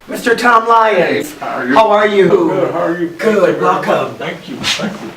Mr. Tom Lyons, How are you? how are you? Good, how are you? Good, welcome. Thank you, thank you.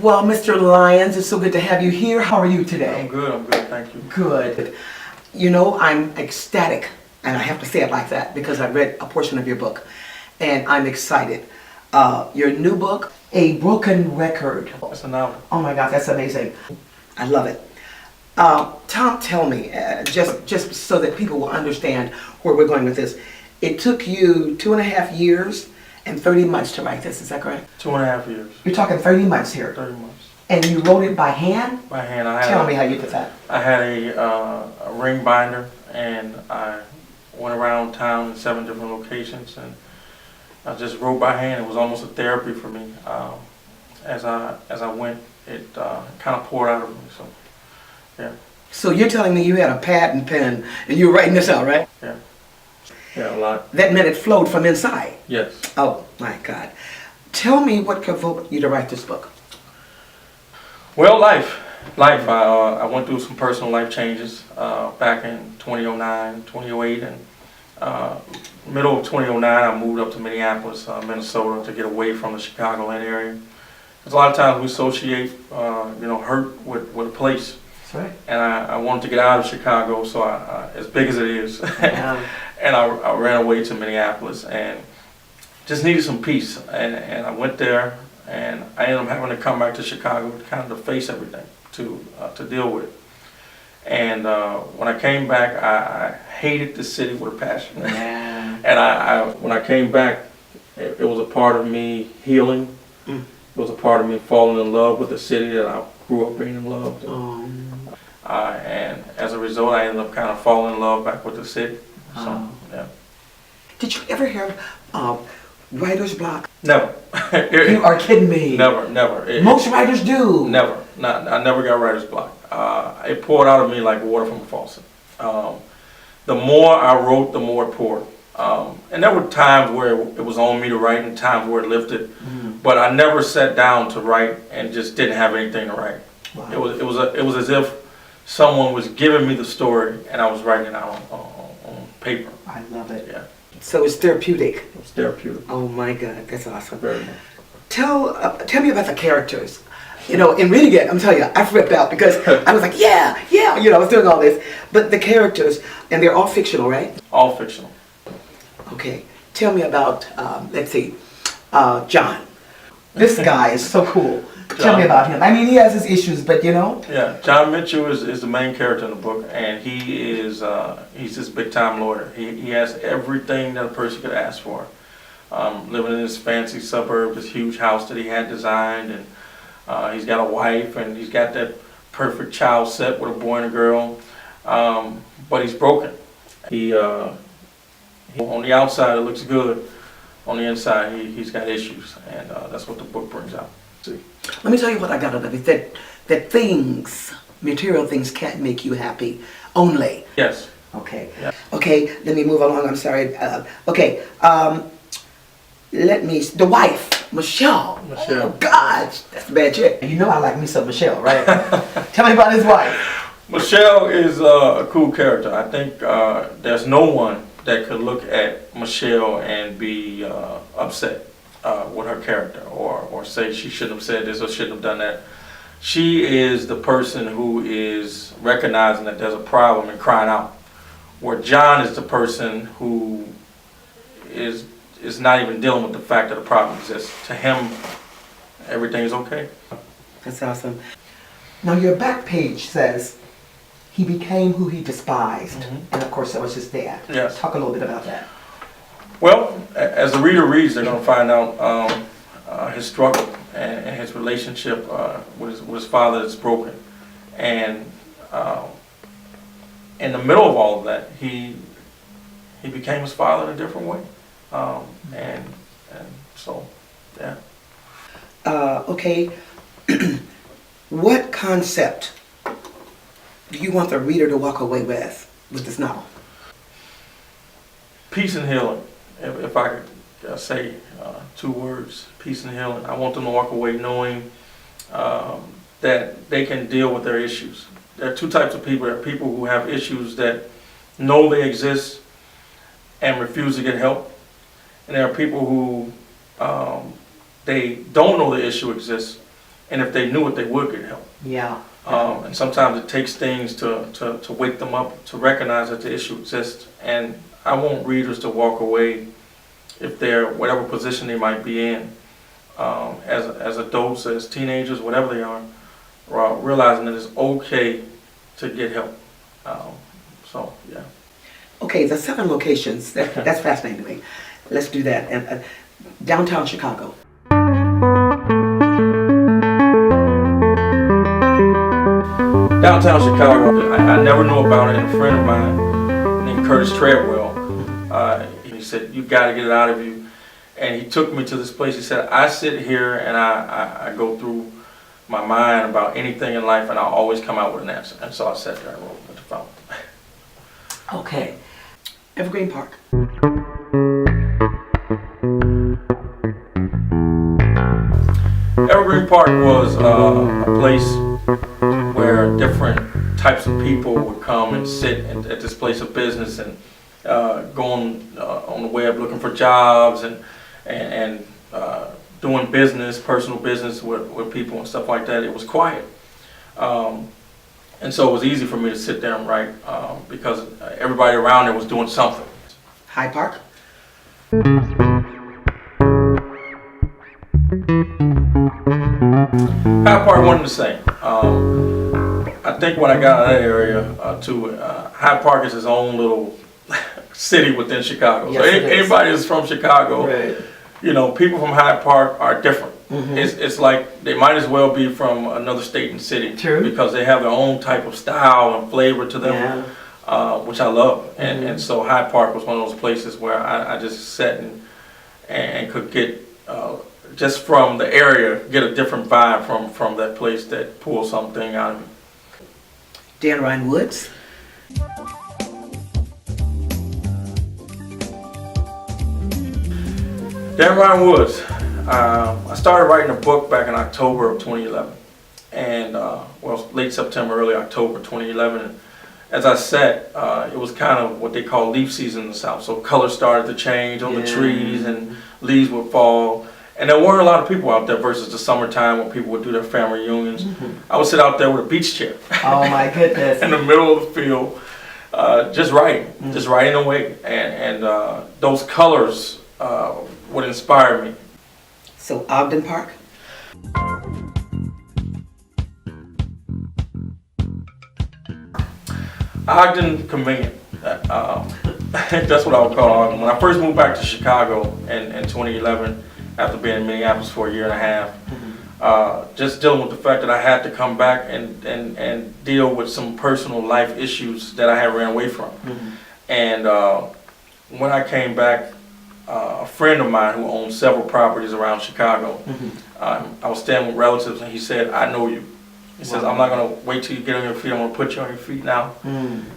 Well, Mr. Lyons, it's so good to have you here. How are you today? I'm good, thank you. Good. You know, I'm ecstatic, and I have to say it like that because I read a portion of your book, and I'm excited. Your new book, A Broken Record. That's a novel. Oh my God, that's amazing. I love it. Tom, tell me, just so that people will understand where we're going with this. It took you 2.5 years and 30 months to write this, is that correct? 2.5 years. You're talking 30 months here. 30 months. And you wrote it by hand? By hand. Tell me how you did that. I had a ring binder, and I went around town in 7 different locations, and I just wrote by hand. It was almost a therapy for me. As I went, it kind of poured out of me. So, yeah. So you're telling me you had a pad and pen and you were writing this out, right? Yeah. Yeah, a lot. That meant it flowed from inside. Yes. Oh my God. Tell me what provoked you to write this book. Well, life. I went through some personal life changes back in 2009, 2008, and middle of 2009 I moved up to Minneapolis, Minnesota, to get away from the Chicagoland area. Because a lot of times we associate, hurt with a place. That's right. And I wanted to get out of Chicago, so as big as it is, Yeah. and I ran away to Minneapolis and just needed some peace. And I went there, and I ended up having to come back to Chicago to kind of face everything, to deal with it. And when I came back, I hated the city with a passion. Yeah. And when I came back, it was a part of me healing. Mm. It was a part of me falling in love with the city that I grew up being in love with. And as a result, I ended up kind of falling in love back with the city. So, yeah. Did you ever hear writer's block? Never. You are kidding me. Never. Most writers do. Never. I never got writer's block. It poured out of me like water from a faucet. The more I wrote, the more it poured. And there were times where it was on me to write and times where it lifted. But I never sat down to write and just didn't have anything to write. Wow. It was as if someone was giving me the story and I was writing it out on paper. I love it. Yeah. So it's therapeutic. It was therapeutic. Oh my God, that's awesome. Very much. Tell me about the characters. You know, in reading it, I'm telling you, I flipped out because I was like, yeah, I was doing all this. But the characters, and they're all fictional, right? All fictional. Okay, tell me about, let's see, John. This guy is so cool. Tell me about him. I mean, he has his issues, but you know. Yeah, John Mitchell is the main character in the book, and he's this big time lawyer. He has everything that a person could ask for. Living in this fancy suburb, this huge house that he had designed, and he's got a wife, and he's got that perfect child set with a boy and a girl. But he's broken. He on the outside it looks good. On the inside, he's got issues, and that's what the book brings out. See. Let me tell you what I got out of it, that things, material things can't make you happy, only. Yes. Okay. Yeah. Okay, let me move along, I'm sorry. The wife, Michelle. Michelle. Oh God, that's a bad chick. You know I like me some Michelle, right? Tell me about his wife. Michelle is a cool character. I think there's no one that could look at Michelle and be upset with her character or say she shouldn't have said this or shouldn't have done that. She is the person who is recognizing that there's a problem and crying out. Where John is the person who is not even dealing with the fact that a problem exists. To him, everything is okay. That's awesome. Now your back page says, he became who he despised. And of course that was his dad. Yes. Talk a little bit about that. Well, as the reader reads, they're going to find out his struggle and his relationship with his father is broken. And in the middle of all of that, he became his father in a different way. And so, yeah. Okay, what concept do you want the reader to walk away with this novel? Peace and healing. If I could say 2 words: peace and healing. I want them to walk away knowing that they can deal with their issues. There are 2 types of people. There are people who have issues that know they exist and refuse to get help, and there are people who they don't know the issue exists, and if they knew it, they would get help. Yeah. And sometimes it takes things to wake them up, to recognize that the issue exists. And I want readers to walk away, if they're whatever position they might be in, as adults, as teenagers, whatever they are, realizing that it's okay to get help. So, yeah. Okay, the 7 locations, that's fascinating to me. Let's do that. And downtown Chicago. Downtown Chicago, I never knew about it, and a friend of mine named Curtis Treadwell, he said, "You got to get it out of you." And he took me to this place. He said, "I sit here and I go through my mind about anything in life, and I'll always come out with an answer." And so I sat there and wrote at the fountain. Okay. Evergreen Park. Evergreen Park was a place where different types of people would come and sit at this place of business and go on the web looking for jobs and doing business, personal business with people and stuff like that. It was quiet. And so it was easy for me to sit there and write because everybody around there was doing something. Hyde Park. Hyde Park wasn't the same. I think when I got out of that area too, Hyde Park is its own little city within Chicago. Yes, so it is. anybody that's from Chicago, Right. you know, people from Hyde Park are different. Mhm. It's like they might as well be from another state and city. True. Because they have their own type of style and flavor to them, Yeah. which I love. And so Hyde Park was one of those places where I just sat and could get, just from the area, get a different vibe from that place that pulls something out of me. Dan Ryan Woods. Dan Ryan Woods. I started writing a book back in October of 2011, and well, late September, early October 2011. And as I sat, it was kind of what they call leaf season in the South. So colors started to change on the trees, and leaves would fall. And there weren't a lot of people out there versus the summertime when people would do their family reunions. I would sit out there with a beach chair. Oh my goodness. In the middle of the field, just writing away, and those colors would inspire me. So Ogden Park. Ogden, convenient. That's what I would call Ogden. When I first moved back to Chicago in 2011, after being in Minneapolis for a year and a half, just dealing with the fact that I had to come back and deal with some personal life issues that I had ran away from. And when I came back, a friend of mine who owned several properties around Chicago, I was staying with relatives, and he said, "I know you." He says, "I'm not going to wait till you get on your feet. I'm going to put you on your feet now."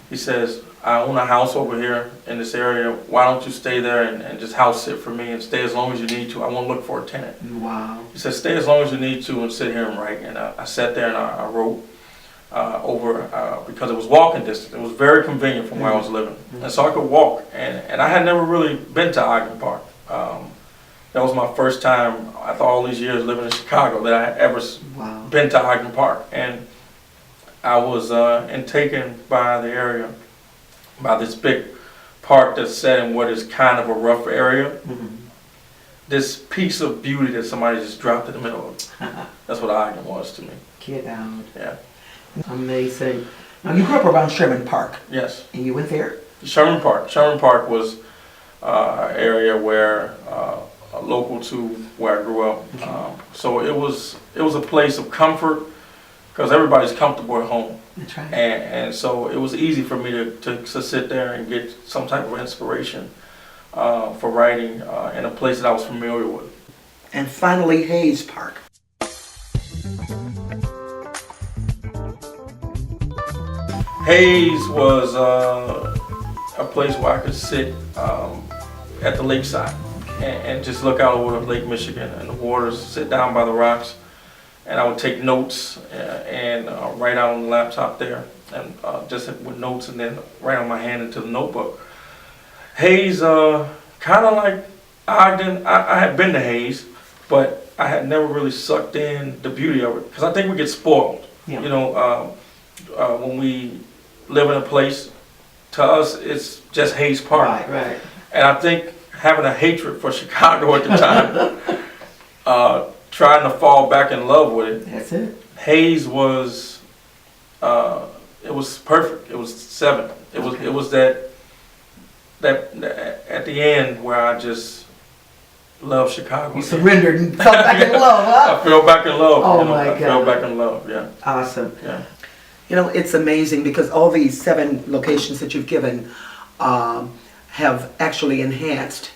He says, "I own a house over here in this area. Why don't you stay there and just house sit for me and stay as long as you need to? I won't look for a tenant." Wow. He says, "Stay as long as you need to and sit here and write." And I sat there and I wrote because it was walking distance. It was very convenient from where I was living. And so I could walk. And I had never really been to Ogden Park. That was my first time, after all these years living in Chicago, that I had ever been to Ogden Park. And I was taken by the area, by this big park that's set in what is kind of a rough area. This piece of beauty that somebody just dropped in the middle of. That's what Ogden was to me. Get out. Yeah. Amazing. Now you grew up around Sherman Park. Yes. And you went there? Sherman Park. Sherman Park was an area where local to where I grew up. So it was a place of comfort because everybody's comfortable at home. That's right. And so it was easy for me to sit there and get some type of inspiration for writing in a place that I was familiar with. And finally, Hayes Park. Hayes was a place where I could sit at the lakeside. and just look out over Lake Michigan and the waters, sit down by the rocks, and I would take notes and write out on the laptop there, and just with notes, and then write on my hand into the notebook. Hayes, kind of like Ogden, I had been to Hayes, but I had never really sucked in the beauty of it, because I think we get spoiled. Yeah. You know, when we live in a place, to us it's just Hayes Park. Right, right. And I think having a hatred for Chicago at the time, trying to fall back in love with it. That's it. Hayes was, it was perfect. It was 7. It was, Okay. it was that at the end where I just love Chicago. You surrendered and fell back in love, huh? I fell back in love. Oh, you know, my I fell God. back in love. Yeah. Awesome. Yeah. You know, it's amazing because all these 7 locations that you've given have actually enhanced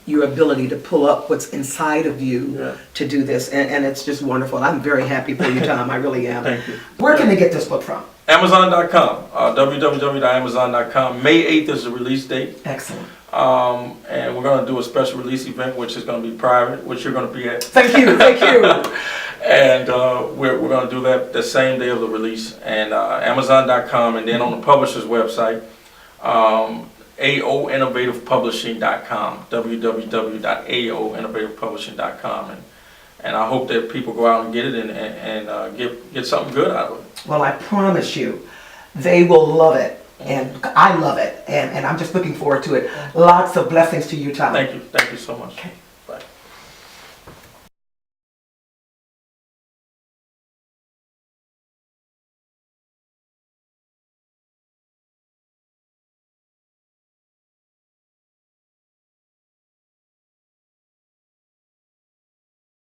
your ability to pull up what's inside of you to do this. And it's just wonderful. I'm very happy for you, Tom. I really am. Thank you. Where can they get this book from? Amazon.com, www.amazon.com. May 8th is the release date. Excellent. And we're going to do a special release event, which is going to be private, which you're going to be at. Thank you, thank you. And we're going to do that the same day of the release. And Amazon.com, and then on the publisher's website, AOinnovativepublishing.com, www.AOinnovativepublishing.com. And I hope that people go out and get it and get something good out of it. Well, I promise you, they will love it. And I love it. And I'm just looking forward to it. Lots of blessings to you, Tom. Thank you. Thank you so much. Okay.